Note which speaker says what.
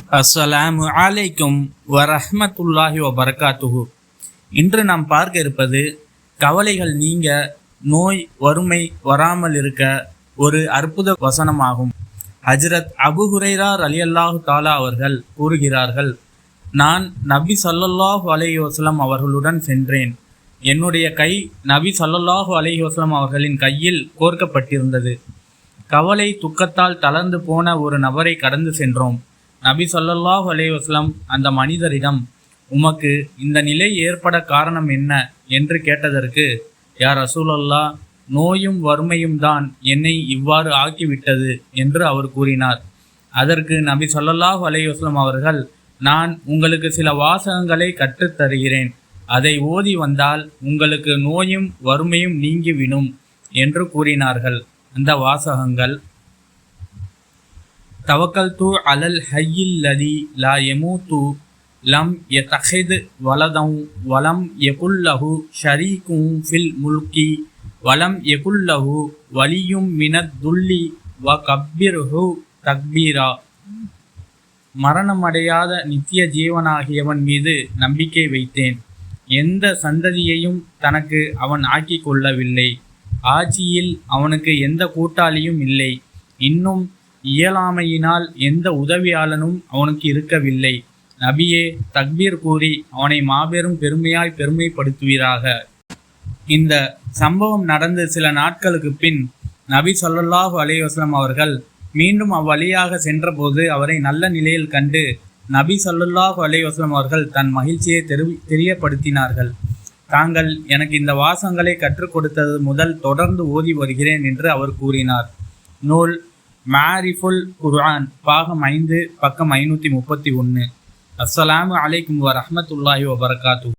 Speaker 1: அஸ்ஸலாமு அலைக்கும் வரஹ்மத்துல்லாஹி வபரகாத்துஹு. இன்று நாம் பார்க்க இருப்பது கவலைகள் நீங்க, நோய் வறுமை வராமல் இருக்க ஒரு அற்புத வசனமாகும். ஹஜ்ரத் அபு ஹுரைரா ரலியல்லாஹு தாலா அவர்கள் கூறுகிறார்கள், நான் நபி ஸல்லல்லாஹு அலைஹி வஸல்லம் அவர்களுடன் சென்றேன். என்னுடைய கை நபி ஸல்லல்லாஹு அலைஹி வஸல்லம் அவர்களின் கையில் கோர்க்கப்பட்டிருந்தது. கவலை துக்கத்தால் தளர்ந்து போன ஒரு நபரை கடந்து சென்றோம். நபி ஸல்லல்லாஹு அலைஹி வஸல்லம் அந்த மனிதரிடம், உமக்கு இந்த நிலை ஏற்பட காரணம் என்ன என்று கேட்டதற்கு, யா ரசூலல்லாஹ், நோயும் வறுமையும் தான் என்னை இவ்வாறு ஆக்கிவிட்டது என்று அவர் கூறினார். அதற்கு நபி ஸல்லல்லாஹு அலைஹி வஸல்லம் அவர்கள், நான் உங்களுக்கு சில வாசகங்களை கற்றுத் தருகிறேன், அதை ஓதி வந்தால் உங்களுக்கு நோயும் வறுமையும் நீங்கிவிடும் என்று கூறினார்கள். அந்த வாசகங்கள்: தவக்கல்து அலல் ஹய்யில் லதி லா யமூத்து லம் யதஹித் வலதம் வலம் யகுல்லஹு ஷரீக்கும் ஃபில் முல்கி வலம் யகுல்லஹு வலியும் மினத் துல்லி வ கப்பிர்ஹு தக்பீரா. மரணமடையாத நித்திய ஜீவனாகியவன் மீது நம்பிக்கை வைத்தேன். எந்த சந்ததியையும் தனக்கு அவன் ஆக்கி கொள்ளவில்லை. ஆட்சியில் அவனுக்கு எந்த கூட்டாளியும் இல்லை. இன்னும் இயலாமையினால் எந்த உதவியாளனும் அவனுக்கு இருக்கவில்லை. நபியே, தக்பீர் கூறி அவனை மாபெரும் பெருமையாய் பெருமைப்படுத்துவீராக. இந்த சம்பவம் நடந்து சில நாட்களுக்கு பின் நபி ஸல்லல்லாஹு அலைஹி வஸல்லம் அவர்கள் மீண்டும் அவ்வழியாக சென்றபோது அவரை நல்ல நிலையில் கண்டு நபி ஸல்லல்லாஹு அலைஹி வஸல்லம் அவர்கள் தன் மகிழ்ச்சியை தெரியப்படுத்தினார்கள். தாங்கள் எனக்கு இந்த வாசகங்களை கற்றுக் கொடுத்தது முதல் தொடர்ந்து ஓதி வருகிறேன் என்று அவர் கூறினார். நூல் மாரிஃபுல் குர்ஆன், பாகம் 5, பக்கம் 531. அஸ்ஸலாமு அலைக்கும் வரஹ்மத்துல்லாஹி வபரகாத்துஹு.